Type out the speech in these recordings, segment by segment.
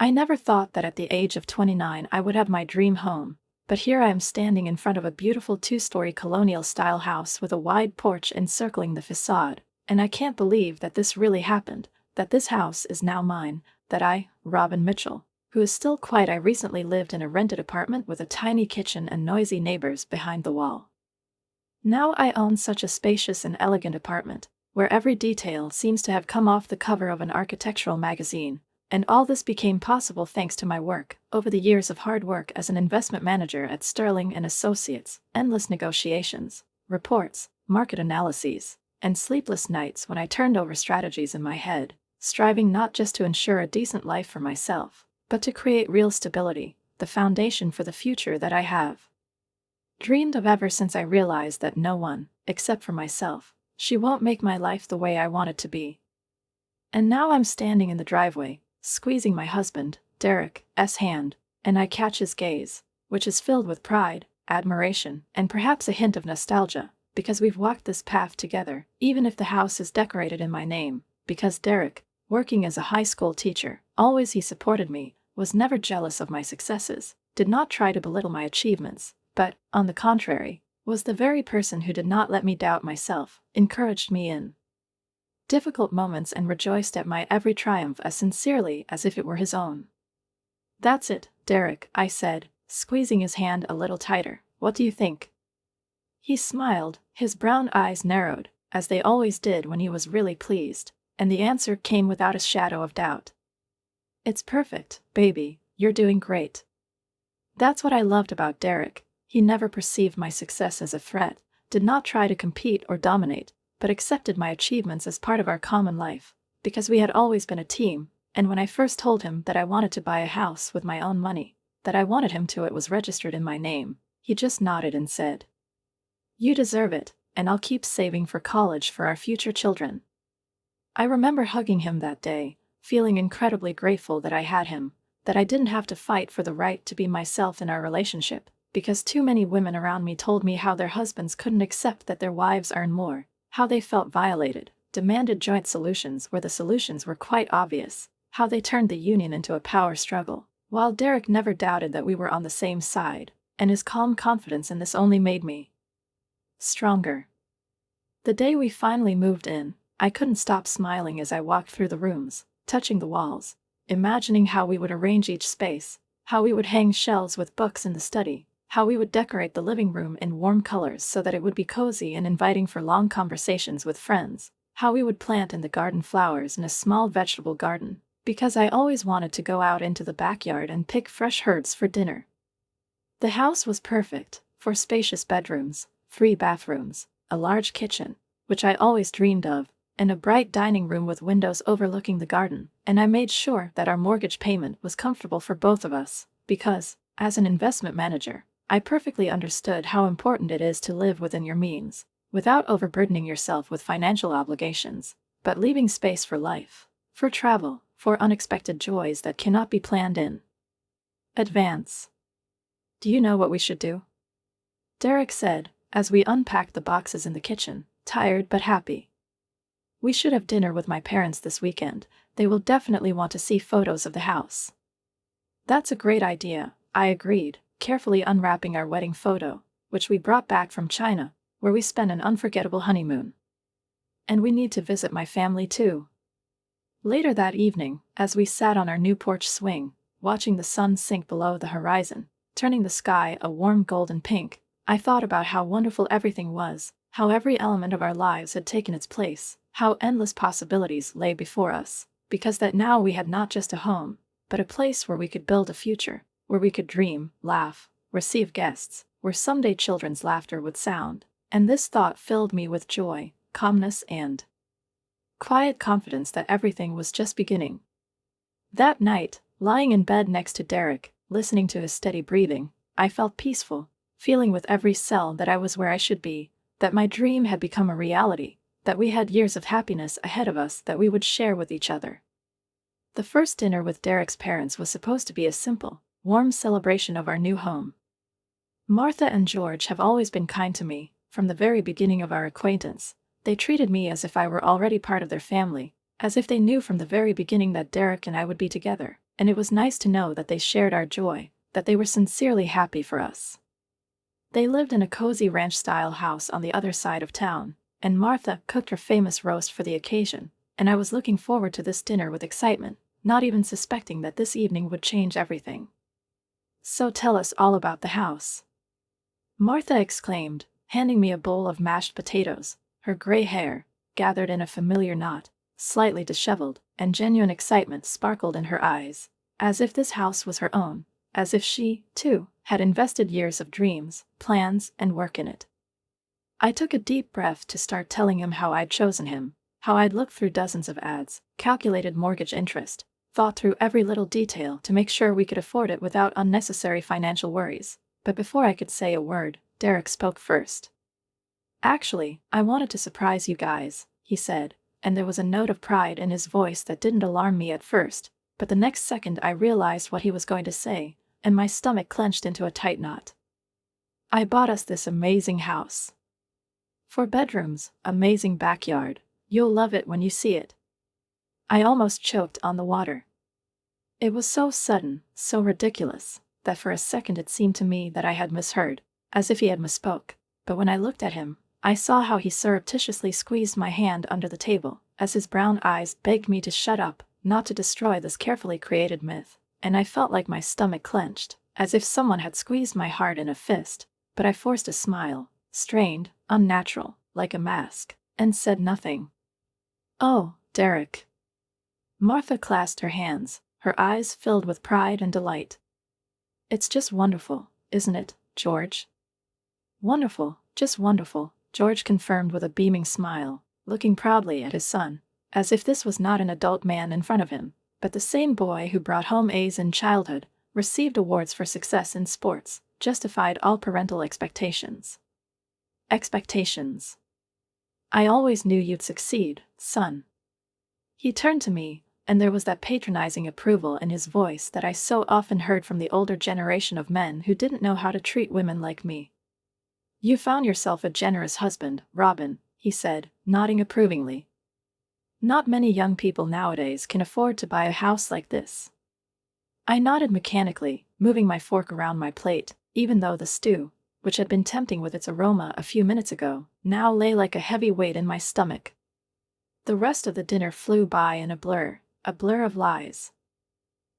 I never thought that at the age of 29 I would have my dream home, but here I am standing in front of a beautiful two-story colonial-style house with a wide porch encircling the facade, and I can't believe that this really happened, that this house is now mine, that I, Robin Mitchell, who is still quite I recently lived in a rented apartment with a tiny kitchen and noisy neighbors behind the wall. Now I own such a spacious and elegant apartment, where every detail seems to have come off the cover of an architectural magazine, and all this became possible thanks to my work, over the years of hard work as an investment manager at Sterling and Associates, endless negotiations, reports, market analyses, and sleepless nights when I turned over strategies in my head, striving not just to ensure a decent life for myself, but to create real stability, the foundation for the future that I have dreamed of ever since I realized that no one, except for myself, she won't make my life the way I want it to be. And now I'm standing in the driveway, squeezing my husband, Derek's hand, and I catch his gaze, which is filled with pride, admiration, and perhaps a hint of nostalgia, because we've walked this path together, even if the house is decorated in my name, because Derek, working as a high school teacher, always he supported me, was never jealous of my successes, did not try to belittle my achievements, but, on the contrary, was the very person who did not let me doubt myself, encouraged me in difficult moments and rejoiced at my every triumph as sincerely as if it were his own. "That's it, Derek," I said, squeezing his hand a little tighter. "What do you think?" He smiled, his brown eyes narrowed, as they always did when he was really pleased, and the answer came without a shadow of doubt. "It's perfect, baby, you're doing great." That's what I loved about Derek. He never perceived my success as a threat, did not try to compete or dominate, but accepted my achievements as part of our common life, because we had always been a team, and when I first told him that I wanted to buy a house with my own money, that I wanted him to it was registered in my name, he just nodded and said, "You deserve it, and I'll keep saving for college for our future children." I remember hugging him that day, feeling incredibly grateful that I had him, that I didn't have to fight for the right to be myself in our relationship, because too many women around me told me how their husbands couldn't accept that their wives earn more, how they felt violated, demanded joint solutions where the solutions were quite obvious, how they turned the union into a power struggle, while Derek never doubted that we were on the same side, and his calm confidence in this only made me stronger. The day we finally moved in, I couldn't stop smiling as I walked through the rooms, touching the walls, imagining how we would arrange each space, how we would hang shelves with books in the study, how we would decorate the living room in warm colors so that it would be cozy and inviting for long conversations with friends, how we would plant in the garden flowers in a small vegetable garden, because I always wanted to go out into the backyard and pick fresh herbs for dinner. The house was perfect, for spacious bedrooms, 3 bathrooms, a large kitchen, which I always dreamed of, and a bright dining room with windows overlooking the garden, and I made sure that our mortgage payment was comfortable for both of us, because, as an investment manager, I perfectly understood how important it is to live within your means, without overburdening yourself with financial obligations, but leaving space for life, for travel, for unexpected joys that cannot be planned in advance. "Do you know what we should do?" Derek said, as we unpacked the boxes in the kitchen, tired but happy. "We should have dinner with my parents this weekend. They will definitely want to see photos of the house." "That's a great idea," I agreed, carefully unwrapping our wedding photo, which we brought back from China, where we spent an unforgettable honeymoon. "And we need to visit my family too." Later that evening, as we sat on our new porch swing, watching the sun sink below the horizon, turning the sky a warm golden pink, I thought about how wonderful everything was, how every element of our lives had taken its place, how endless possibilities lay before us, because that now we had not just a home, but a place where we could build a future, where we could dream, laugh, receive guests, where someday children's laughter would sound, and this thought filled me with joy, calmness and quiet confidence that everything was just beginning. That night, lying in bed next to Derek, listening to his steady breathing, I felt peaceful, feeling with every cell that I was where I should be, that my dream had become a reality, that we had years of happiness ahead of us that we would share with each other. The first dinner with Derek's parents was supposed to be a simple, warm celebration of our new home. Martha and George have always been kind to me, from the very beginning of our acquaintance. They treated me as if I were already part of their family, as if they knew from the very beginning that Derek and I would be together, and it was nice to know that they shared our joy, that they were sincerely happy for us. They lived in a cozy ranch-style house on the other side of town, and Martha cooked her famous roast for the occasion, and I was looking forward to this dinner with excitement, not even suspecting that this evening would change everything. "So tell us all about the house," Martha exclaimed, handing me a bowl of mashed potatoes, her gray hair, gathered in a familiar knot, slightly disheveled, and genuine excitement sparkled in her eyes, as if this house was her own, as if she, too, had invested years of dreams, plans, and work in it. I took a deep breath to start telling him how I'd chosen him, how I'd looked through dozens of ads, calculated mortgage interest, thought through every little detail to make sure we could afford it without unnecessary financial worries. But before I could say a word, Derek spoke first. "Actually, I wanted to surprise you guys," he said, and there was a note of pride in his voice that didn't alarm me at first, but the next second I realized what he was going to say, and my stomach clenched into a tight knot. "I bought us this amazing house. 4 bedrooms, amazing backyard. You'll love it when you see it." I almost choked on the water. It was so sudden, so ridiculous, that for a second it seemed to me that I had misheard, as if he had misspoke. But when I looked at him, I saw how he surreptitiously squeezed my hand under the table, as his brown eyes begged me to shut up, not to destroy this carefully created myth, and I felt like my stomach clenched, as if someone had squeezed my heart in a fist, but I forced a smile, strained, unnatural, like a mask, and said nothing. "Oh, Derek." Martha clasped her hands, her eyes filled with pride and delight. "It's just wonderful, isn't it, George?" "Wonderful, just wonderful," George confirmed with a beaming smile, looking proudly at his son, as if this was not an adult man in front of him, but the same boy who brought home A's in childhood, received awards for success in sports, justified all parental expectations. Expectations. "I always knew you'd succeed, son." He turned to me, and there was that patronizing approval in his voice that I so often heard from the older generation of men who didn't know how to treat women like me. "You found yourself a generous husband, Robin," he said, nodding approvingly. "Not many young people nowadays can afford to buy a house like this." I nodded mechanically, moving my fork around my plate, even though the stew, which had been tempting with its aroma a few minutes ago, now lay like a heavy weight in my stomach. The rest of the dinner flew by in a blur of lies.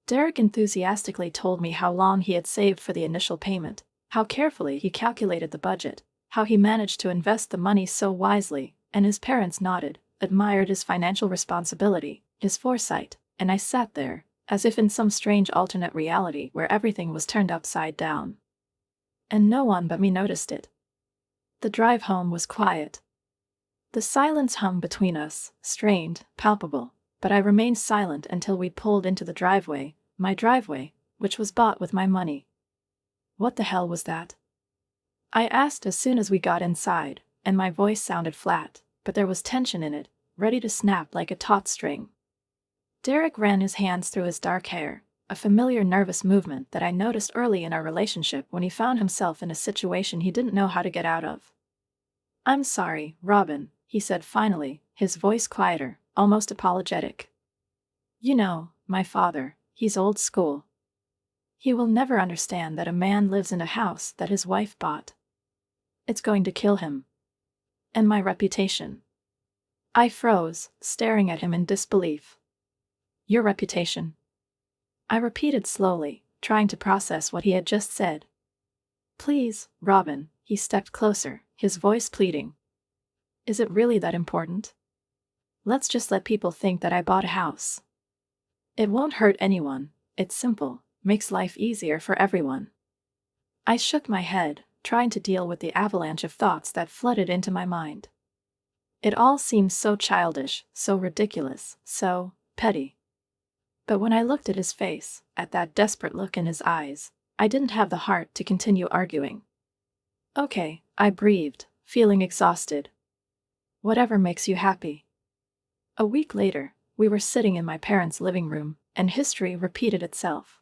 Derek enthusiastically told me how long he had saved for the initial payment, how carefully he calculated the budget, how he managed to invest the money so wisely, and his parents nodded, admired his financial responsibility, his foresight, and I sat there, as if in some strange alternate reality where everything was turned upside down. And no one but me noticed it. The drive home was quiet. The silence hung between us, strained, palpable, but I remained silent until we pulled into the driveway, my driveway, which was bought with my money. "What the hell was that?" I asked as soon as we got inside, and my voice sounded flat, but there was tension in it, ready to snap like a taut string. Derek ran his hands through his dark hair, a familiar nervous movement that I noticed early in our relationship when he found himself in a situation he didn't know how to get out of. "I'm sorry, Robin," he said finally, his voice quieter, almost apologetic. "You know, my father, he's old school. He will never understand that a man lives in a house that his wife bought. It's going to kill him. And my reputation." I froze, staring at him in disbelief. "Your reputation?" I repeated slowly, trying to process what he had just said. "Please, Robin," he stepped closer, his voice pleading. "Is it really that important? Let's just let people think that I bought a house. It won't hurt anyone, it's simple, makes life easier for everyone." I shook my head, trying to deal with the avalanche of thoughts that flooded into my mind. It all seemed so childish, so ridiculous, so petty. But when I looked at his face, at that desperate look in his eyes, I didn't have the heart to continue arguing. "Okay," I breathed, feeling exhausted. "Whatever makes you happy." A week later, we were sitting in my parents' living room, and history repeated itself.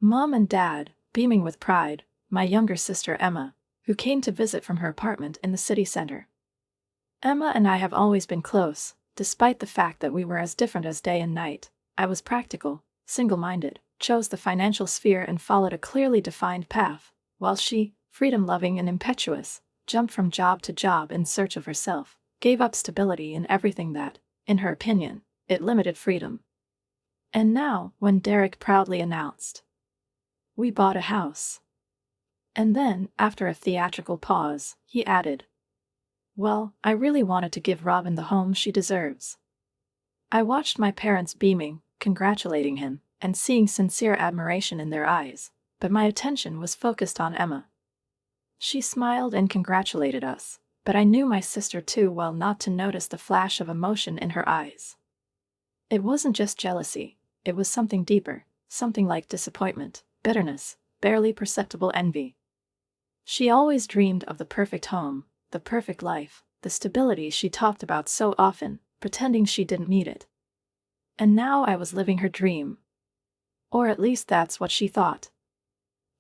Mom and Dad, beaming with pride, my younger sister Emma, who came to visit from her apartment in the city center. Emma and I have always been close, despite the fact that we were as different as day and night. I was practical, single-minded, chose the financial sphere and followed a clearly defined path, while she, freedom-loving and impetuous, jumped from job to job in search of herself, gave up stability in everything that, in her opinion, it limited freedom. And now, when Derek proudly announced, "We bought a house." And then, after a theatrical pause, he added, "Well, I really wanted to give Robin the home she deserves." I watched my parents beaming, congratulating him, and seeing sincere admiration in their eyes, but my attention was focused on Emma. She smiled and congratulated us, but I knew my sister too well not to notice the flash of emotion in her eyes. It wasn't just jealousy, it was something deeper, something like disappointment, bitterness, barely perceptible envy. She always dreamed of the perfect home, the perfect life, the stability she talked about so often, pretending she didn't need it. And now I was living her dream. Or at least that's what she thought.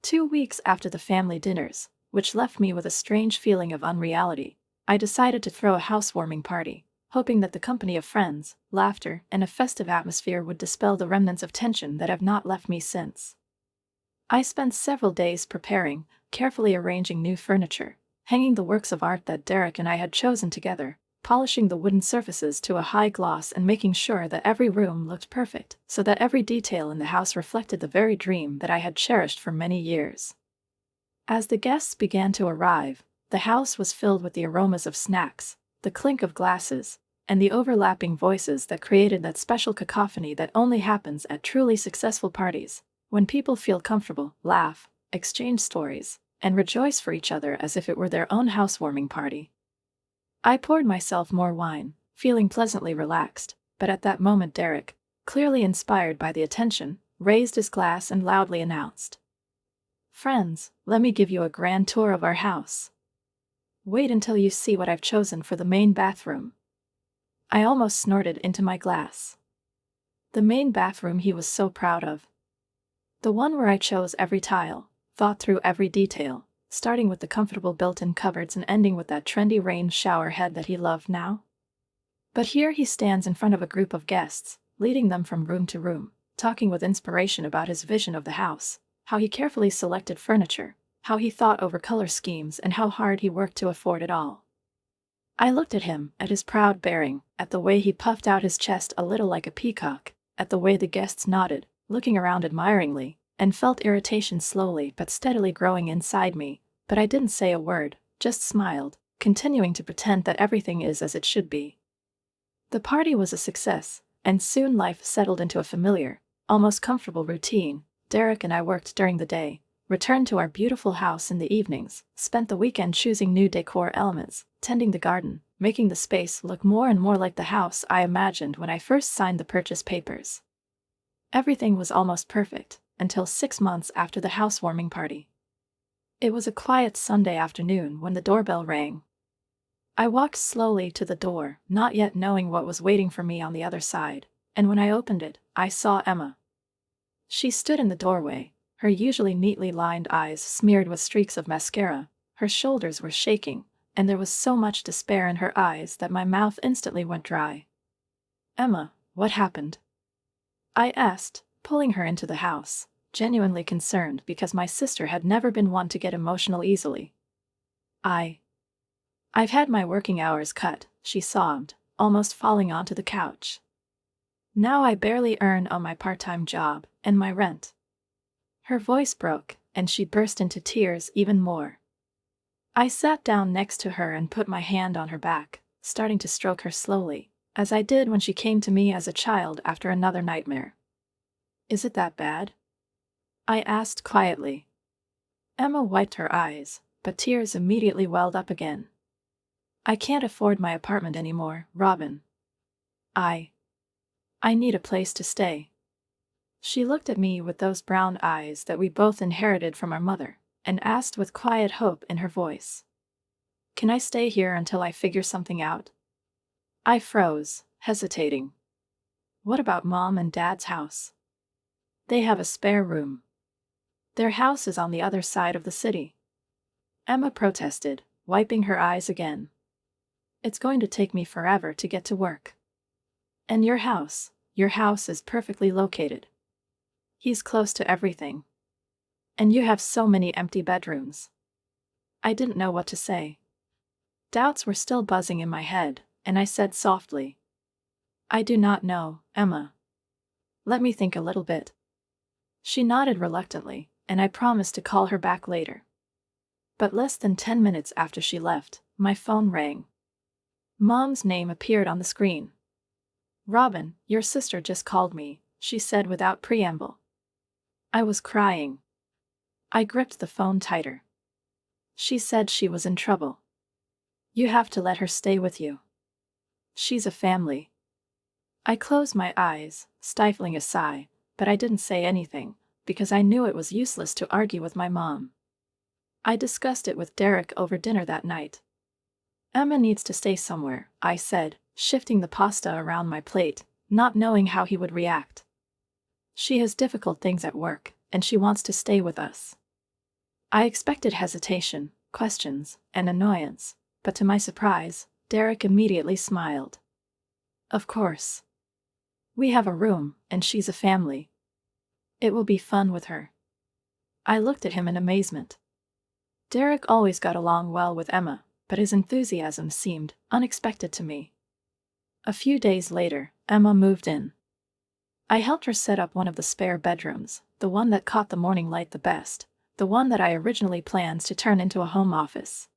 2 weeks after the family dinners, which left me with a strange feeling of unreality, I decided to throw a housewarming party, hoping that the company of friends, laughter, and a festive atmosphere would dispel the remnants of tension that have not left me since. I spent several days preparing, carefully arranging new furniture, hanging the works of art that Derek and I had chosen together, polishing the wooden surfaces to a high gloss and making sure that every room looked perfect, so that every detail in the house reflected the very dream that I had cherished for many years. As the guests began to arrive, the house was filled with the aromas of snacks, the clink of glasses, and the overlapping voices that created that special cacophony that only happens at truly successful parties, when people feel comfortable, laugh, exchange stories, and rejoice for each other as if it were their own housewarming party. I poured myself more wine, feeling pleasantly relaxed, but at that moment Derek, clearly inspired by the attention, raised his glass and loudly announced, "Friends, let me give you a grand tour of our house. Wait until you see what I've chosen for the main bathroom." I almost snorted into my glass. The main bathroom he was so proud of. The one where I chose every tile, thought through every detail, starting with the comfortable built-in cupboards and ending with that trendy rain shower head that he loved now. But here he stands in front of a group of guests, leading them from room to room, talking with inspiration about his vision of the house, how he carefully selected furniture, how he thought over color schemes, and how hard he worked to afford it all. I looked at him, at his proud bearing, at the way he puffed out his chest a little like a peacock, at the way the guests nodded, looking around admiringly, and felt irritation slowly but steadily growing inside me, but I didn't say a word, just smiled, continuing to pretend that everything is as it should be. The party was a success, and soon life settled into a familiar, almost comfortable routine. Derek and I worked during the day, returned to our beautiful house in the evenings, spent the weekend choosing new decor elements, tending the garden, making the space look more and more like the house I imagined when I first signed the purchase papers. Everything was almost perfect, until 6 months after the housewarming party. It was a quiet Sunday afternoon when the doorbell rang. I walked slowly to the door, not yet knowing what was waiting for me on the other side, and when I opened it, I saw Emma. She stood in the doorway, her usually neatly lined eyes smeared with streaks of mascara, her shoulders were shaking, and there was so much despair in her eyes that my mouth instantly went dry. "Emma, what happened?" I asked, pulling her into the house, genuinely concerned because my sister had never been one to get emotional easily. I've had my working hours cut," she sobbed, almost falling onto the couch. "Now I barely earn on my part-time job, and my rent." Her voice broke, and she burst into tears even more. I sat down next to her and put my hand on her back, starting to stroke her slowly, as I did when she came to me as a child after another nightmare. "Is it that bad?" I asked quietly. Emma wiped her eyes, but tears immediately welled up again. "I can't afford my apartment anymore, Robin. I need a place to stay." She looked at me with those brown eyes that we both inherited from our mother, and asked with quiet hope in her voice, "Can I stay here until I figure something out?" I froze, hesitating. "What about Mom and Dad's house?" "They have a spare room. Their house is on the other side of the city." Emma protested, wiping her eyes again. "It's going to take me forever to get to work. And your house is perfectly located." He's close to everything. And you have so many empty bedrooms. I didn't know what to say. Doubts were still buzzing in my head, and I said softly, I do not know, Emma. Let me think a little bit. She nodded reluctantly, and I promised to call her back later. But less than 10 minutes after she left, my phone rang. Mom's name appeared on the screen. Robin, your sister just called me, she said without preamble. I was crying. I gripped the phone tighter. She said she was in trouble. You have to let her stay with you. She's a family. I closed my eyes, stifling a sigh, but I didn't say anything, because I knew it was useless to argue with my mom. I discussed it with Derek over dinner that night. Emma needs to stay somewhere, I said, shifting the pasta around my plate, not knowing how he would react. She has difficult things at work, and she wants to stay with us. I expected hesitation, questions, and annoyance, but to my surprise, Derek immediately smiled. Of course. We have a room, and she's a family. It will be fun with her. I looked at him in amazement. Derek always got along well with Emma, but his enthusiasm seemed unexpected to me. A few days later, Emma moved in. I helped her set up one of the spare bedrooms, the one that caught the morning light the best, the one that I originally planned to turn into a home office.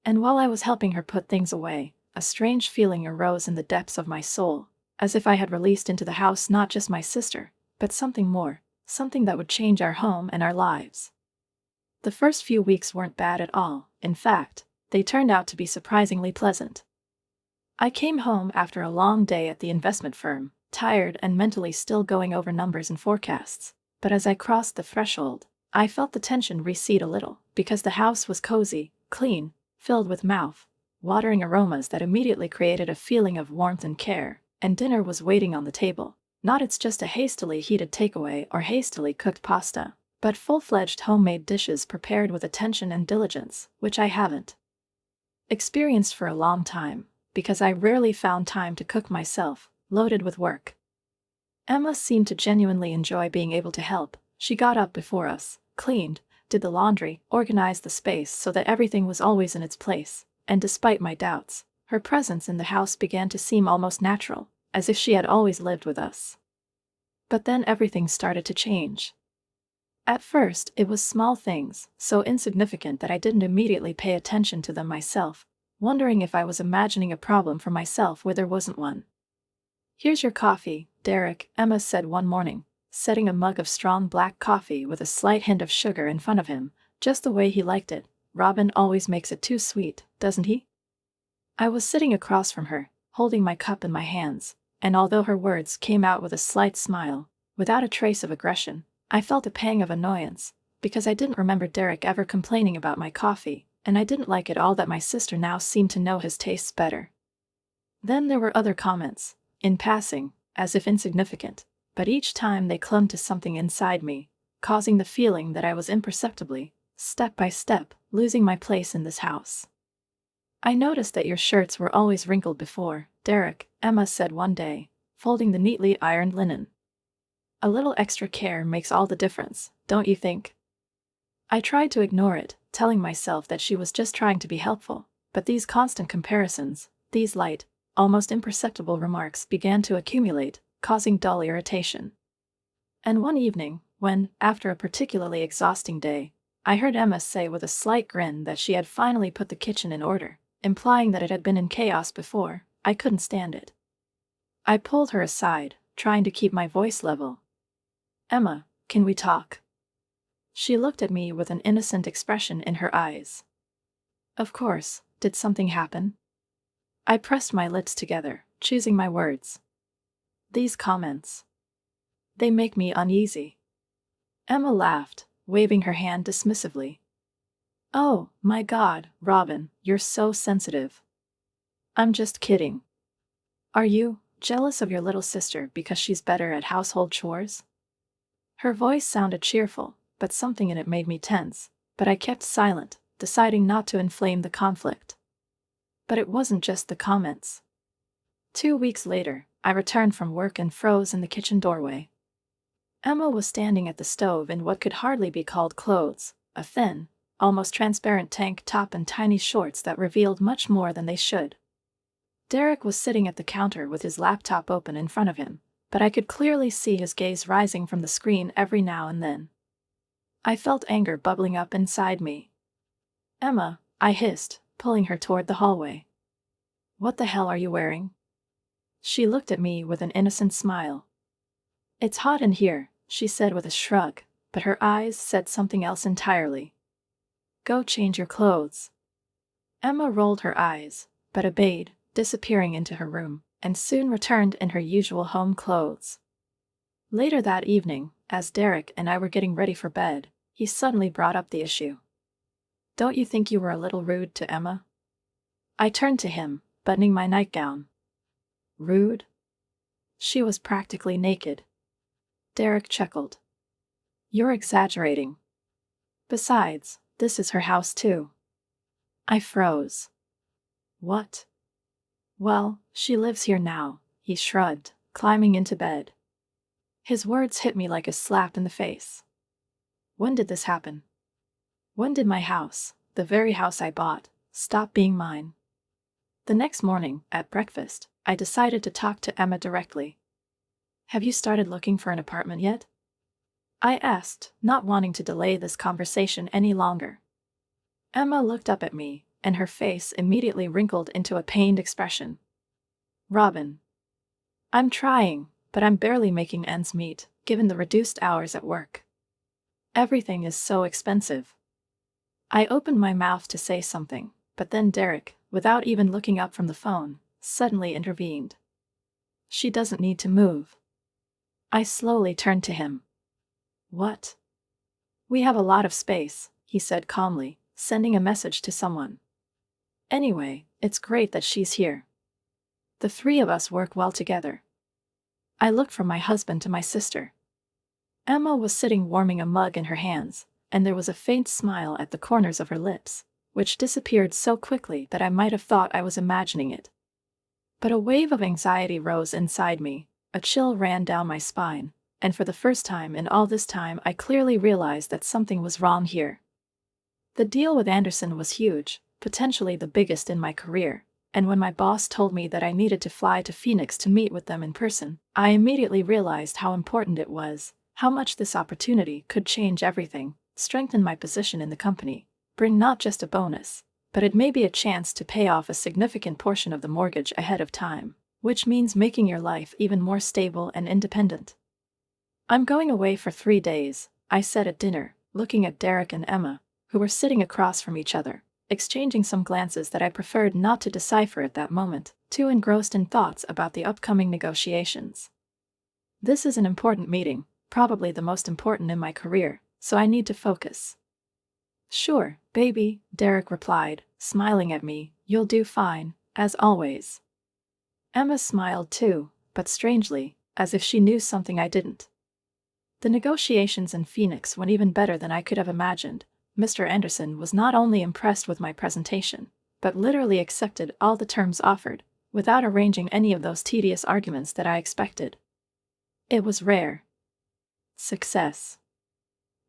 And while I was helping her put things away, a strange feeling arose in the depths of my soul, as if I had released into the house not just my sister, but something more, something that would change our home and our lives. The first few weeks weren't bad at all, in fact, they turned out to be surprisingly pleasant. I came home after a long day at the investment firm, tired and mentally still going over numbers and forecasts, but as I crossed the threshold, I felt the tension recede a little, because the house was cozy, clean, filled with mouth-watering aromas that immediately created a feeling of warmth and care, and dinner was waiting on the table. Not it's just a hastily heated takeaway or hastily cooked pasta, but full-fledged homemade dishes prepared with attention and diligence, which I haven't experienced for a long time, because I rarely found time to cook myself, loaded with work. Emma seemed to genuinely enjoy being able to help. She got up before us, cleaned, did the laundry, organized the space so that everything was always in its place, and despite my doubts, her presence in the house began to seem almost natural, as if she had always lived with us. But then everything started to change. At first, it was small things, so insignificant that I didn't immediately pay attention to them myself, wondering if I was imagining a problem for myself where there wasn't one. Here's your coffee, Derek, Emma said one morning, setting a mug of strong black coffee with a slight hint of sugar in front of him, just the way he liked it. Robin always makes it too sweet, doesn't he? I was sitting across from her, holding my cup in my hands, and although her words came out with a slight smile, without a trace of aggression, I felt a pang of annoyance, because I didn't remember Derek ever complaining about my coffee, and I didn't like it all that my sister now seemed to know his tastes better. Then there were other comments, in passing, as if insignificant, but each time they clung to something inside me, causing the feeling that I was imperceptibly, step by step, losing my place in this house. I noticed that your shirts were always wrinkled before, Derek, Emma said one day, folding the neatly ironed linen. A little extra care makes all the difference, don't you think? I tried to ignore it, telling myself that she was just trying to be helpful, but these constant comparisons, these light, almost imperceptible remarks began to accumulate, causing dull irritation. And one evening, when, after a particularly exhausting day, I heard Emma say with a slight grin that she had finally put the kitchen in order, implying that it had been in chaos before, I couldn't stand it. I pulled her aside, trying to keep my voice level. Emma, can we talk? She looked at me with an innocent expression in her eyes. Of course, did something happen? I pressed my lips together, choosing my words. These comments. They make me uneasy. Emma laughed, waving her hand dismissively. Oh, my God, Robin, you're so sensitive. I'm just kidding. Are you jealous of your little sister because she's better at household chores? Her voice sounded cheerful, but something in it made me tense, but I kept silent, deciding not to inflame the conflict. But it wasn't just the comments. 2 weeks later, I returned from work and froze in the kitchen doorway. Emma was standing at the stove in what could hardly be called clothes, a thin, almost transparent tank top and tiny shorts that revealed much more than they should. Derek was sitting at the counter with his laptop open in front of him, but I could clearly see his gaze rising from the screen every now and then. I felt anger bubbling up inside me. "Emma," I hissed, pulling her toward the hallway. "What the hell are you wearing?" She looked at me with an innocent smile. "It's hot in here," she said with a shrug, but her eyes said something else entirely. "Go change your clothes." Emma rolled her eyes, but obeyed, disappearing into her room, and soon returned in her usual home clothes. Later that evening, as Derek and I were getting ready for bed, he suddenly brought up the issue. "Don't you think you were a little rude to Emma?" I turned to him, buttoning my nightgown. "Rude?" She was practically naked. Derek chuckled. "You're exaggerating. Besides, this is her house too." I froze. "What?" "Well, she lives here now," he shrugged, climbing into bed. His words hit me like a slap in the face. When did this happen? When did my house, the very house I bought, stop being mine? The next morning, at breakfast, I decided to talk to Emma directly. "Have you started looking for an apartment yet?" I asked, not wanting to delay this conversation any longer. Emma looked up at me, and her face immediately wrinkled into a pained expression. "Robin, I'm trying, but I'm barely making ends meet, given the reduced hours at work. Everything is so expensive." I opened my mouth to say something, but then Derek, without even looking up from the phone, suddenly intervened. "She doesn't need to move." I slowly turned to him. "What?" "We have a lot of space," he said calmly, sending a message to someone. "Anyway, it's great that she's here. The three of us work well together." I looked from my husband to my sister. Emma was sitting warming a mug in her hands, and there was a faint smile at the corners of her lips, which disappeared so quickly that I might have thought I was imagining it. But a wave of anxiety rose inside me, a chill ran down my spine, and for the first time in all this time I clearly realized that something was wrong here. The deal with Anderson was huge, potentially the biggest in my career, and when my boss told me that I needed to fly to Phoenix to meet with them in person, I immediately realized how important it was, how much this opportunity could change everything, strengthen my position in the company, bring not just a bonus, but it may be a chance to pay off a significant portion of the mortgage ahead of time, which means making your life even more stable and independent. "I'm going away for 3 days," I said at dinner, looking at Derek and Emma, who were sitting across from each other, exchanging some glances that I preferred not to decipher at that moment, too engrossed in thoughts about the upcoming negotiations. "This is an important meeting, probably the most important in my career, so I need to focus." "Sure, baby," Derek replied, smiling at me, "you'll do fine, as always." Emma smiled too, but strangely, as if she knew something I didn't. The negotiations in Phoenix went even better than I could have imagined. Mr. Anderson was not only impressed with my presentation, but literally accepted all the terms offered, without arranging any of those tedious arguments that I expected. It was rare. Success.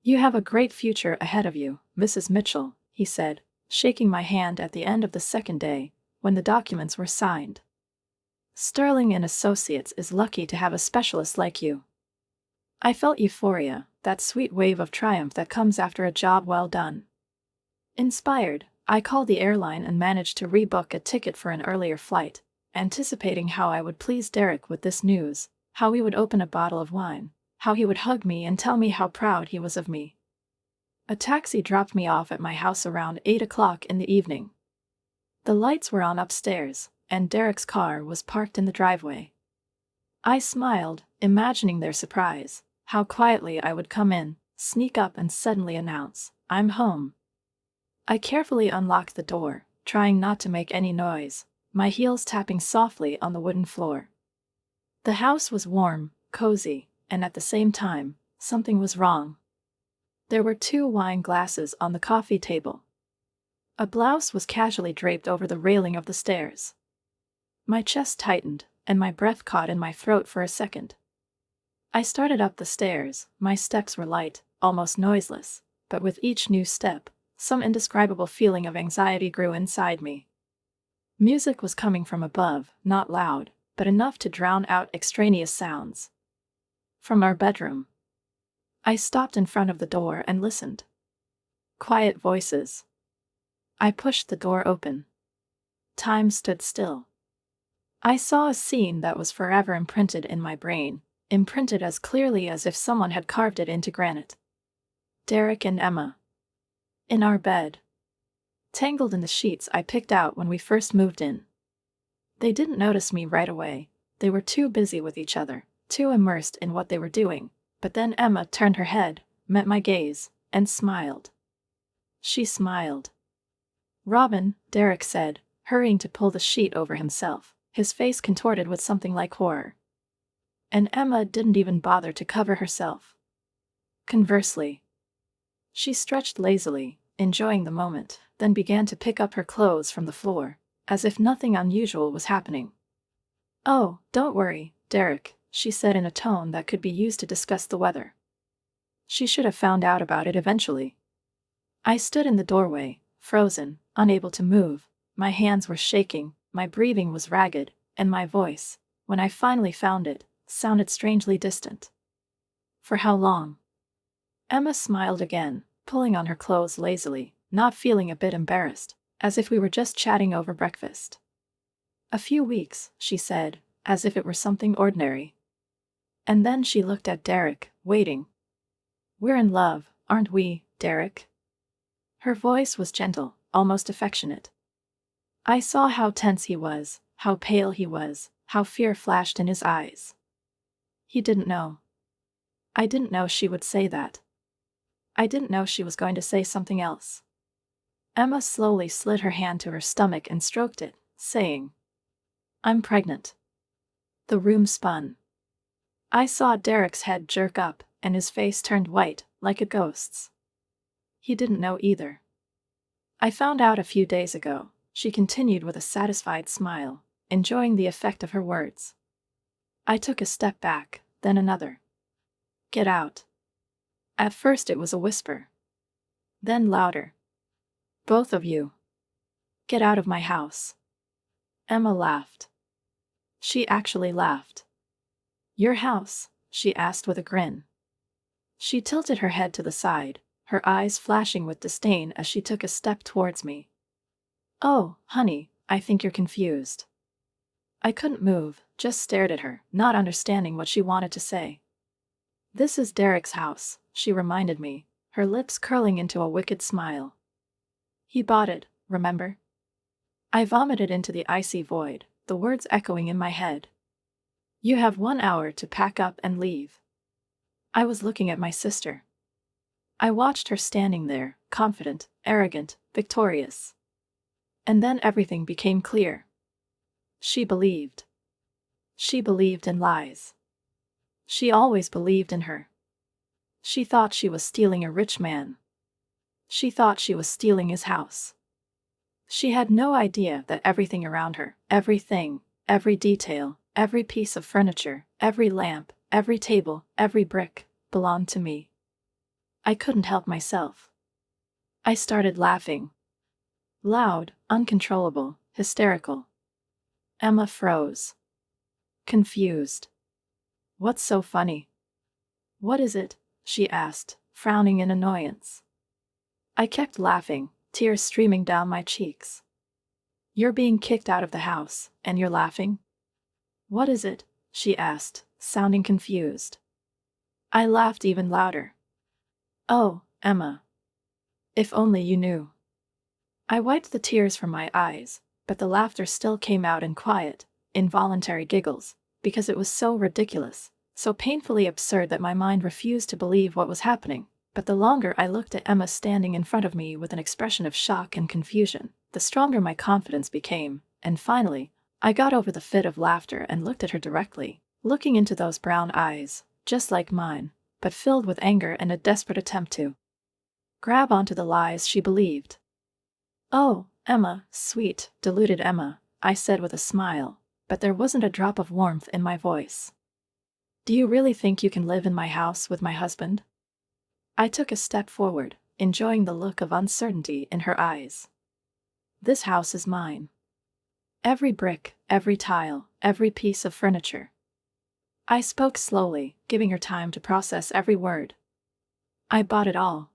"You have a great future ahead of you, Mrs. Mitchell," he said, shaking my hand at the end of the second day, when the documents were signed. "Sterling and Associates is lucky to have a specialist like you." I felt euphoria, that sweet wave of triumph that comes after a job well done. Inspired, I called the airline and managed to rebook a ticket for an earlier flight, anticipating how I would please Derek with this news, how we would open a bottle of wine, how he would hug me and tell me how proud he was of me. A taxi dropped me off at my house around 8 o'clock in the evening. The lights were on upstairs, and Derek's car was parked in the driveway. I smiled, imagining their surprise, how quietly I would come in, sneak up and suddenly announce, "I'm home." I carefully unlocked the door, trying not to make any noise, my heels tapping softly on the wooden floor. The house was warm, cozy, and at the same time, something was wrong. There were 2 wine glasses on the coffee table. A blouse was casually draped over the railing of the stairs. My chest tightened, and my breath caught in my throat for a second. I started up the stairs. My steps were light, almost noiseless, but with each new step, some indescribable feeling of anxiety grew inside me. Music was coming from above, not loud, but enough to drown out extraneous sounds. From our bedroom. I stopped in front of the door and listened. Quiet voices. I pushed the door open. Time stood still. I saw a scene that was forever imprinted in my brain, imprinted as clearly as if someone had carved it into granite. Derek and Emma. In our bed. Tangled in the sheets I picked out when we first moved in. They didn't notice me right away. They were too busy with each other, too immersed in what they were doing. But then Emma turned her head, met my gaze, and smiled. She smiled. "Robin," Derek said, hurrying to pull the sheet over himself, his face contorted with something like horror. And Emma didn't even bother to cover herself. Conversely. She stretched lazily, enjoying the moment, then began to pick up her clothes from the floor, as if nothing unusual was happening. "Oh, don't worry, Derek," she said in a tone that could be used to discuss the weather. She should have found out about it eventually. I stood in the doorway, frozen, unable to move. My hands were shaking, my breathing was ragged, and my voice, when I finally found it, sounded strangely distant. "For how long?" Emma smiled again, pulling on her clothes lazily, not feeling a bit embarrassed, as if we were just chatting over breakfast. "A few weeks," she said, as if it were something ordinary. And then she looked at Derek, waiting. "We're in love, aren't we, Derek?" Her voice was gentle, almost affectionate. I saw how tense he was, how pale he was, how fear flashed in his eyes. He didn't know. I didn't know she would say that. I didn't know she was going to say something else. Emma slowly slid her hand to her stomach and stroked it, saying, "I'm pregnant." The room spun. I saw Derek's head jerk up, and his face turned white, like a ghost's. He didn't know either. "I found out a few days ago," she continued with a satisfied smile, enjoying the effect of her words. I took a step back, then another. "Get out." At first it was a whisper. Then louder. "Both of you. Get out of my house." Emma laughed. She actually laughed. "Your house?" she asked with a grin. She tilted her head to the side, her eyes flashing with disdain as she took a step towards me. "Oh, honey, I think you're confused." I couldn't move, just stared at her, not understanding what she wanted to say. "This is Derek's house," she reminded me, her lips curling into a wicked smile. "He bought it, remember?" I vomited into the icy void, the words echoing in my head. "You have 1 hour to pack up and leave." I was looking at my sister. I watched her standing there, confident, arrogant, victorious. And then everything became clear. She believed. She believed in lies. She always believed in her. She thought she was stealing a rich man. She thought she was stealing his house. She had no idea that everything around her, everything, every detail, every piece of furniture, every lamp, every table, every brick, belonged to me. I couldn't help myself. I started laughing. Loud, uncontrollable, hysterical. Emma froze. Confused. "What's so funny?" "What is it?" she asked, frowning in annoyance. I kept laughing, tears streaming down my cheeks. "You're being kicked out of the house, and you're laughing?" "What is it?" she asked, sounding confused. I laughed even louder. "Oh, Emma. If only you knew." I wiped the tears from my eyes, but the laughter still came out in quiet, involuntary giggles, because it was so ridiculous, so painfully absurd that my mind refused to believe what was happening. But the longer I looked at Emma standing in front of me with an expression of shock and confusion, the stronger my confidence became, and finally, I got over the fit of laughter and looked at her directly, looking into those brown eyes, just like mine, but filled with anger and a desperate attempt to grab onto the lies she believed. "Oh, Emma, sweet, deluded Emma," I said with a smile, but there wasn't a drop of warmth in my voice. Do you really think you can live in my house with my husband? I took a step forward, enjoying the look of uncertainty in her eyes. This house is mine. Every brick, every tile, every piece of furniture. I spoke slowly, giving her time to process every word. I bought it all.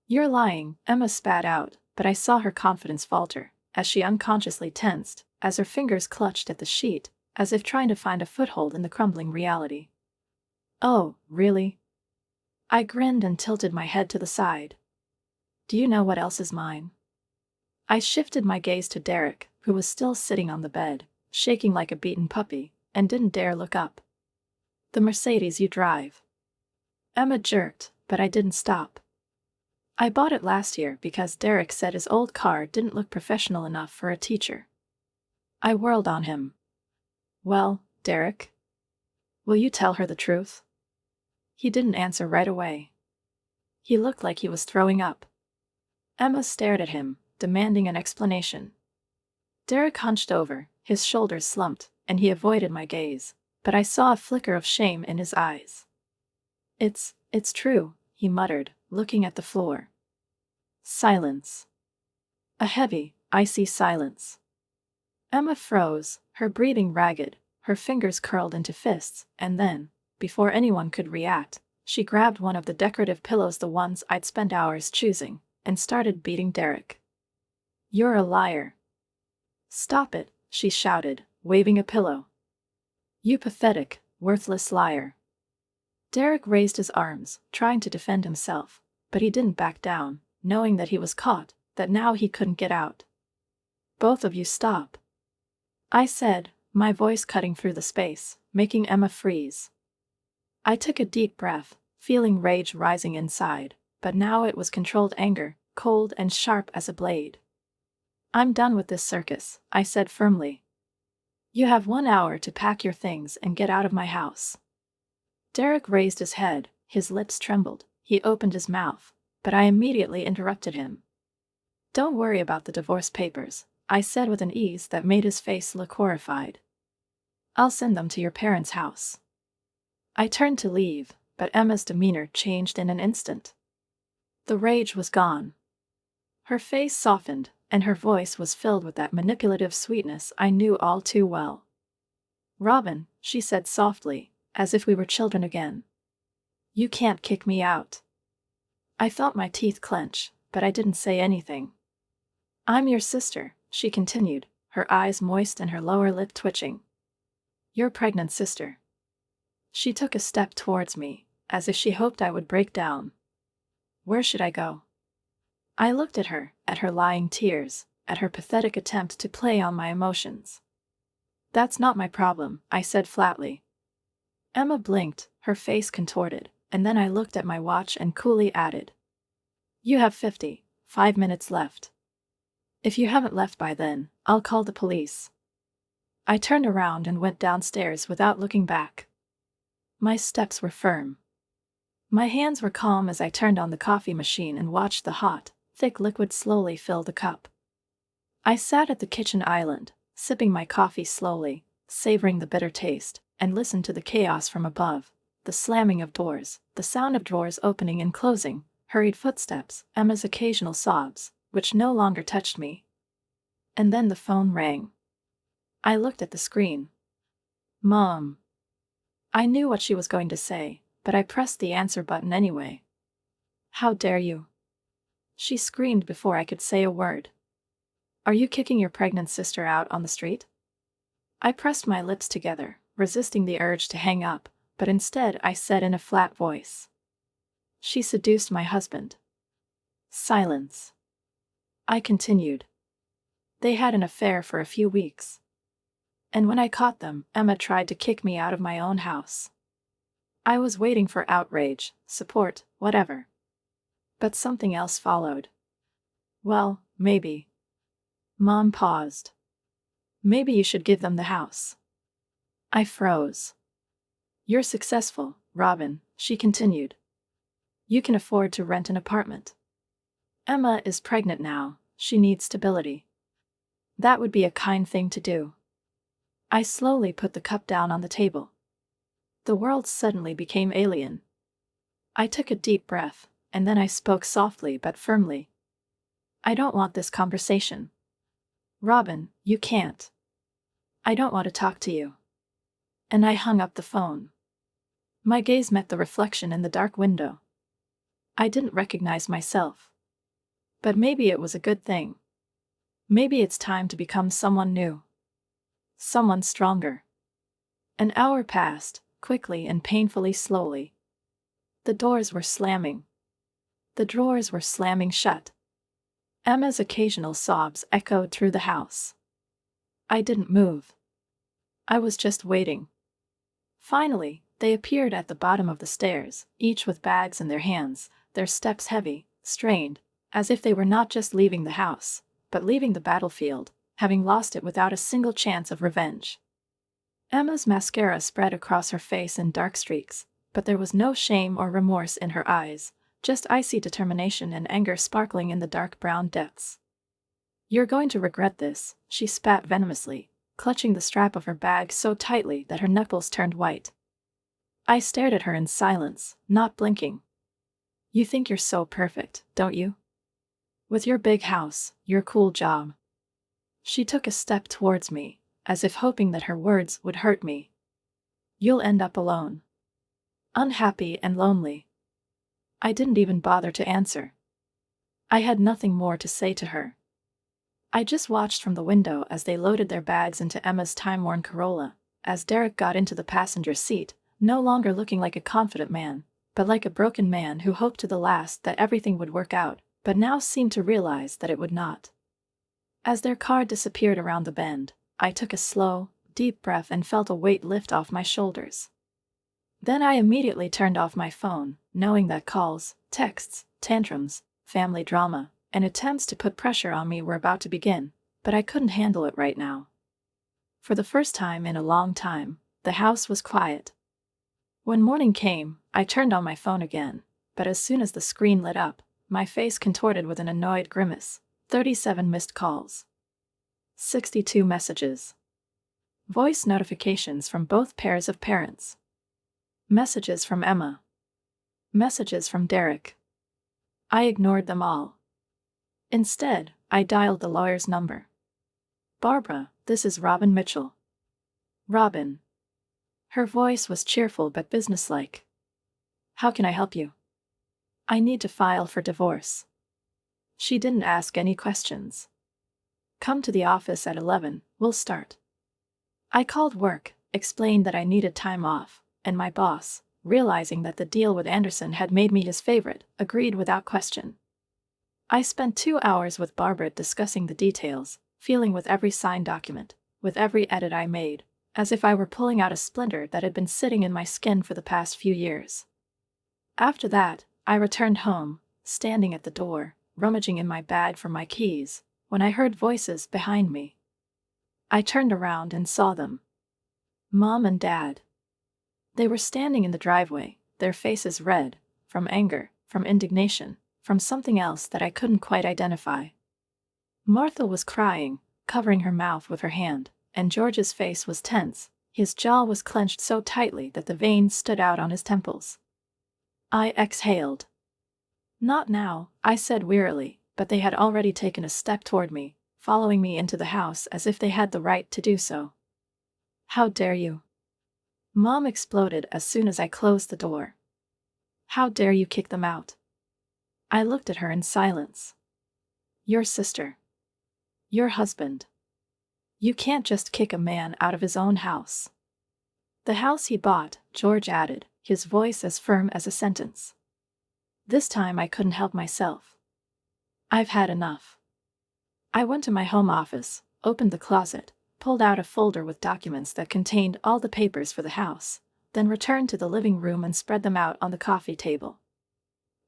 You're lying, Emma spat out, but I saw her confidence falter, as she unconsciously tensed, as her fingers clutched at the sheet, as if trying to find a foothold in the crumbling reality. Oh, really? I grinned and tilted my head to the side. Do you know what else is mine? I shifted my gaze to Derek, who was still sitting on the bed, shaking like a beaten puppy, and didn't dare look up. The Mercedes you drive. Emma jerked, but I didn't stop. I bought it last year because Derek said his old car didn't look professional enough for a teacher. I whirled on him. Well, Derek? Will you tell her the truth? He didn't answer right away. He looked like he was throwing up. Emma stared at him, demanding an explanation. Derek hunched over, his shoulders slumped, and he avoided my gaze, but I saw a flicker of shame in his eyes. It's true, he muttered, looking at the floor. Silence. A heavy, icy silence. Emma froze, her breathing ragged, her fingers curled into fists, and then, before anyone could react, she grabbed one of the decorative pillows, the ones I'd spent hours choosing, and started beating Derek. You're a liar. Stop it, she shouted, waving a pillow. You pathetic, worthless liar. Derek raised his arms, trying to defend himself, but he didn't back down, knowing that he was caught, that now he couldn't get out. Both of you stop. I said, my voice cutting through the space, making Emma freeze. I took a deep breath, feeling rage rising inside, but now it was controlled anger, cold and sharp as a blade. I'm done with this circus, I said firmly. You have 1 hour to pack your things and get out of my house. Derek raised his head, his lips trembled, he opened his mouth, but I immediately interrupted him. Don't worry about the divorce papers, I said with an ease that made his face look horrified. I'll send them to your parents' house. I turned to leave, but Emma's demeanor changed in an instant. The rage was gone. Her face softened, and her voice was filled with that manipulative sweetness I knew all too well. Robin, she said softly, as if we were children again. You can't kick me out. I felt my teeth clench, but I didn't say anything. I'm your sister, she continued, her eyes moist and her lower lip twitching. Your pregnant sister. She took a step towards me, as if she hoped I would break down. Where should I go? I looked at her lying tears, at her pathetic attempt to play on my emotions. That's not my problem, I said flatly. Emma blinked, her face contorted, and then I looked at my watch and coolly added. You have 55 minutes left. If you haven't left by then, I'll call the police. I turned around and went downstairs without looking back. My steps were firm. My hands were calm as I turned on the coffee machine and watched the hot, thick liquid slowly fill the cup. I sat at the kitchen island, sipping my coffee slowly, savoring the bitter taste, and listened to the chaos from above, the slamming of doors, the sound of drawers opening and closing, hurried footsteps, Emma's occasional sobs, which no longer touched me. And then the phone rang. I looked at the screen. Mom. I knew what she was going to say, but I pressed the answer button anyway. How dare you? She screamed before I could say a word. Are you kicking your pregnant sister out on the street? I pressed my lips together, resisting the urge to hang up, but instead I said in a flat voice. She seduced my husband. Silence. I continued. They had an affair for a few weeks. And when I caught them, Emma tried to kick me out of my own house. I was waiting for outrage, support, whatever. But something else followed. Well, maybe. Mom paused. Maybe you should give them the house. I froze. You're successful, Robin, she continued. You can afford to rent an apartment. Emma is pregnant now, she needs stability. That would be a kind thing to do. I slowly put the cup down on the table. The world suddenly became alien. I took a deep breath, and then I spoke softly but firmly. I don't want this conversation. Robin, you can't. I don't want to talk to you. And I hung up the phone. My gaze met the reflection in the dark window. I didn't recognize myself. But maybe it was a good thing. Maybe it's time to become someone new. Someone stronger. An hour passed, quickly and painfully slowly. The doors were slamming. The drawers were slamming shut. Emma's occasional sobs echoed through the house. I didn't move. I was just waiting. Finally, they appeared at the bottom of the stairs, each with bags in their hands, their steps heavy, strained, as if they were not just leaving the house, but leaving the battlefield, having lost it without a single chance of revenge. Emma's mascara spread across her face in dark streaks, but there was no shame or remorse in her eyes, just icy determination and anger sparkling in the dark brown depths. "You're going to regret this," she spat venomously, clutching the strap of her bag so tightly that her knuckles turned white. I stared at her in silence, not blinking. "You think you're so perfect, don't you? With your big house, your cool job." She took a step towards me, as if hoping that her words would hurt me. "You'll end up alone. Unhappy and lonely." I didn't even bother to answer. I had nothing more to say to her. I just watched from the window as they loaded their bags into Emma's time-worn Corolla, as Derek got into the passenger seat, no longer looking like a confident man, but like a broken man who hoped to the last that everything would work out, but now seemed to realize that it would not. As their car disappeared around the bend, I took a slow, deep breath and felt a weight lift off my shoulders. Then I immediately turned off my phone, knowing that calls, texts, tantrums, family drama, and attempts to put pressure on me were about to begin, but I couldn't handle it right now. For the first time in a long time, the house was quiet. When morning came, I turned on my phone again, but as soon as the screen lit up, my face contorted with an annoyed grimace. 37 missed calls. 62 messages. Voice notifications from both pairs of parents. Messages from Emma. Messages from Derek. I ignored them all. Instead, I dialed the lawyer's number. "Barbara, this is Robin Mitchell." "Robin." Her voice was cheerful but businesslike. "How can I help you?" "I need to file for divorce." She didn't ask any questions. "Come to the office at 11, we'll start." I called work, explained that I needed time off, and my boss, realizing that the deal with Anderson had made me his favorite, agreed without question. I spent 2 hours with Barbara discussing the details, feeling with every signed document, with every edit I made, as if I were pulling out a splinter that had been sitting in my skin for the past few years. After that, I returned home, standing at the door, rummaging in my bag for my keys, when I heard voices behind me. I turned around and saw them. Mom and Dad. They were standing in the driveway, their faces red, from anger, from indignation, from something else that I couldn't quite identify. Martha was crying, covering her mouth with her hand, and George's face was tense, his jaw was clenched so tightly that the veins stood out on his temples. I exhaled. "Not now," I said wearily, but they had already taken a step toward me, following me into the house as if they had the right to do so. "How dare you?" Mom exploded as soon as I closed the door. "How dare you kick them out?" I looked at her in silence. "Your sister. Your husband. You can't just kick a man out of his own house." "The house he bought," George added, his voice as firm as a sentence. This time I couldn't help myself. "I've had enough." I went to my home office, opened the closet, pulled out a folder with documents that contained all the papers for the house, then returned to the living room and spread them out on the coffee table.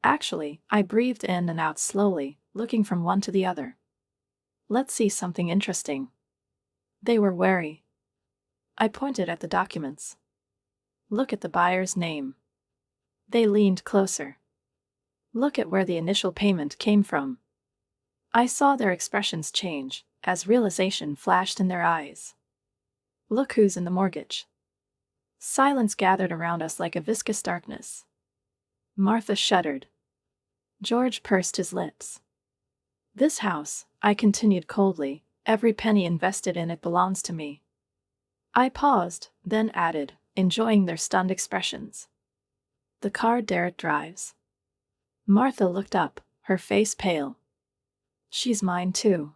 Actually, I breathed in and out slowly, looking from one to the other. "Let's see something interesting." They were wary. I pointed at the documents. "Look at the buyer's name." They leaned closer. "Look at where the initial payment came from." I saw their expressions change, as realization flashed in their eyes. "Look who's in the mortgage." Silence gathered around us like a viscous darkness. Martha shuddered. George pursed his lips. This house, I continued coldly, every penny invested in it belongs to me. I paused, then added, enjoying their stunned expressions. The car Derek drives. Martha looked up, her face pale. She's mine too.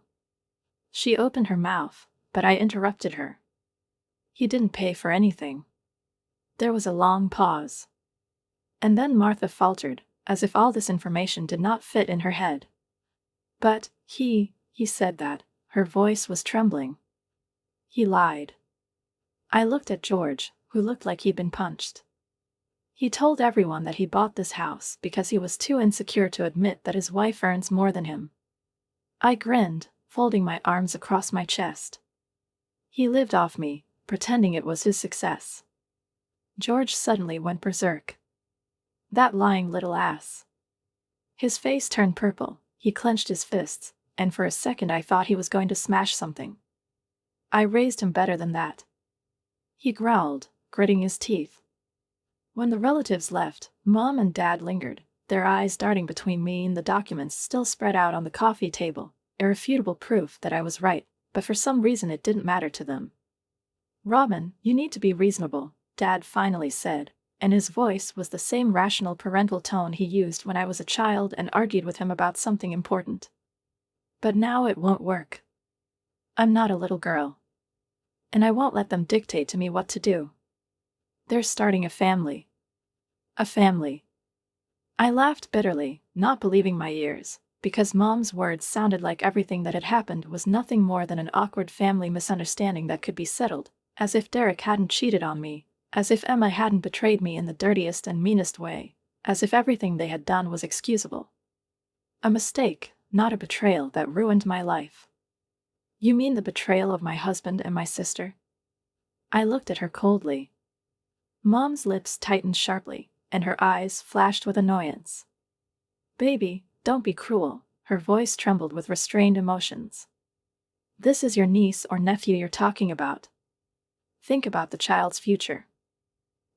She opened her mouth, but I interrupted her. He didn't pay for anything. There was a long pause. And then Martha faltered, as if all this information did not fit in her head. But, he said that. Her voice was trembling. He lied. I looked at George, who looked like he'd been punched. He told everyone that he bought this house because he was too insecure to admit that his wife earns more than him. I grinned, folding my arms across my chest. He lived off me, pretending it was his success. George suddenly went berserk. That lying little ass. His face turned purple, he clenched his fists, and for a second I thought he was going to smash something. I raised him better than that. He growled, gritting his teeth. When the relatives left, Mom and Dad lingered, their eyes darting between me and the documents still spread out on the coffee table, irrefutable proof that I was right, but for some reason it didn't matter to them. Robin, you need to be reasonable, Dad finally said, and his voice was the same rational parental tone he used when I was a child and argued with him about something important. But now it won't work. I'm not a little girl. And I won't let them dictate to me what to do. They're starting a family. A family. I laughed bitterly, not believing my ears, because Mom's words sounded like everything that had happened was nothing more than an awkward family misunderstanding that could be settled, as if Derek hadn't cheated on me, as if Emma hadn't betrayed me in the dirtiest and meanest way, as if everything they had done was excusable. A mistake, not a betrayal that ruined my life. You mean the betrayal of my husband and my sister? I looked at her coldly. Mom's lips tightened sharply, and her eyes flashed with annoyance. Baby, don't be cruel, her voice trembled with restrained emotions. This is your niece or nephew you're talking about. Think about the child's future.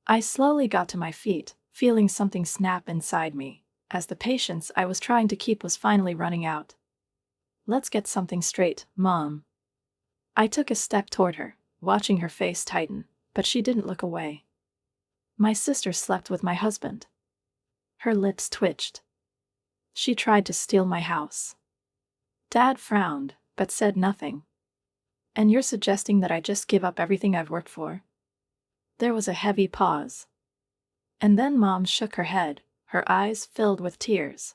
I slowly got to my feet, feeling something snap inside me, as the patience I was trying to keep was finally running out. Let's get something straight, Mom. I took a step toward her, watching her face tighten, but she didn't look away. My sister slept with my husband. Her lips twitched. She tried to steal my house. Dad frowned, but said nothing. And you're suggesting that I just give up everything I've worked for? There was a heavy pause. And then Mom shook her head, her eyes filled with tears.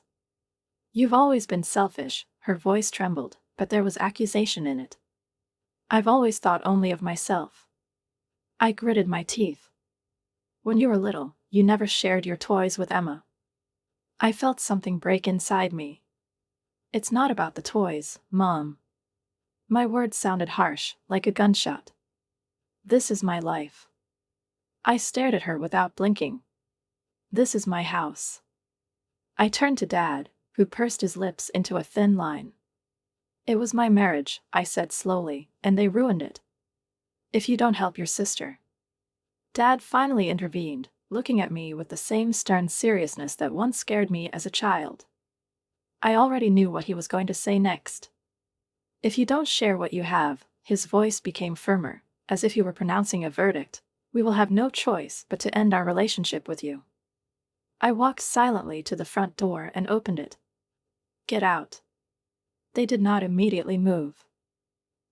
You've always been selfish, her voice trembled, but there was accusation in it. I've always thought only of myself. I gritted my teeth. When you were little, you never shared your toys with Emma. I felt something break inside me. It's not about the toys, Mom. My words sounded harsh, like a gunshot. This is my life. I stared at her without blinking. This is my house. I turned to Dad, who pursed his lips into a thin line. It was my marriage, I said slowly, and they ruined it. If you don't help your sister. Dad finally intervened, looking at me with the same stern seriousness that once scared me as a child. I already knew what he was going to say next. If you don't share what you have, his voice became firmer, as if he were pronouncing a verdict, we will have no choice but to end our relationship with you. I walked silently to the front door and opened it. Get out. They did not immediately move.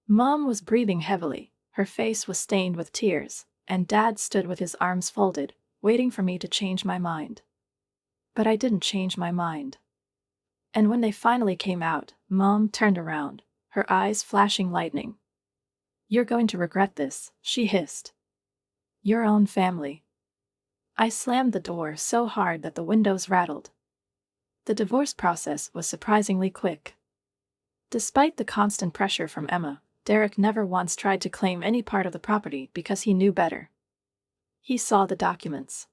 Mom was breathing heavily, her face was stained with tears, and Dad stood with his arms folded, waiting for me to change my mind. But I didn't change my mind. And when they finally came out, Mom turned around, her eyes flashing lightning. You're going to regret this, she hissed. Your own family. I slammed the door so hard that the windows rattled. The divorce process was surprisingly quick. Despite the constant pressure from Emma, Derek never once tried to claim any part of the property because he knew better. He saw the documents.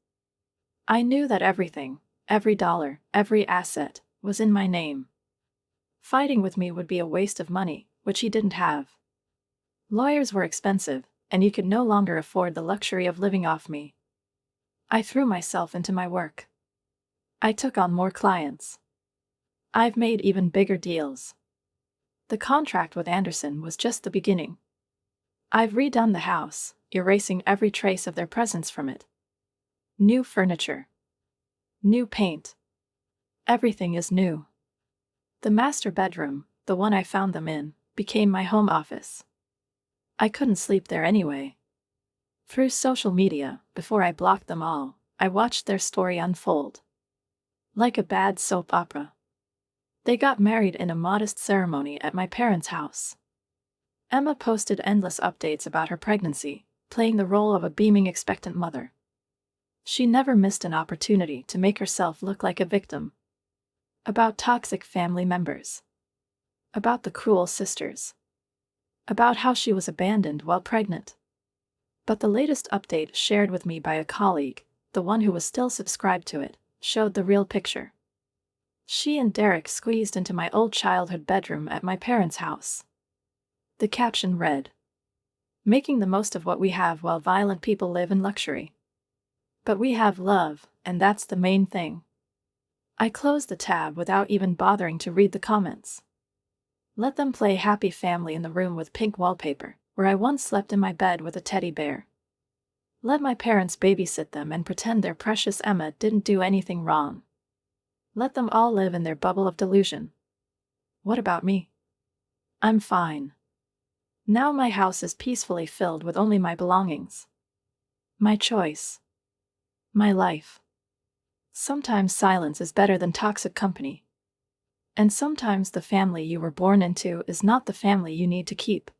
I knew that everything, every dollar, every asset, was in my name. Fighting with me would be a waste of money, which he didn't have. Lawyers were expensive, and you could no longer afford the luxury of living off me. I threw myself into my work. I took on more clients. I've made even bigger deals. The contract with Anderson was just the beginning. I've redone the house, erasing every trace of their presence from it. New furniture. New paint. Everything is new. The master bedroom, the one I found them in, became my home office. I couldn't sleep there anyway. Through social media, before I blocked them all, I watched their story unfold. Like a bad soap opera. They got married in a modest ceremony at my parents' house. Emma posted endless updates about her pregnancy, playing the role of a beaming expectant mother. She never missed an opportunity to make herself look like a victim. About toxic family members. About the cruel sisters. About how she was abandoned while pregnant. But the latest update shared with me by a colleague, the one who was still subscribed to it, showed the real picture. She and Derek squeezed into my old childhood bedroom at my parents' house. The caption read, "Making the most of what we have while violent people live in luxury. But we have love, and that's the main thing." I closed the tab without even bothering to read the comments. Let them play happy family in the room with pink wallpaper, where I once slept in my bed with a teddy bear. Let my parents babysit them and pretend their precious Emma didn't do anything wrong. Let them all live in their bubble of delusion. What about me? I'm fine. Now my house is peacefully filled with only my belongings. My choice. My life. Sometimes silence is better than toxic company. And sometimes the family you were born into is not the family you need to keep.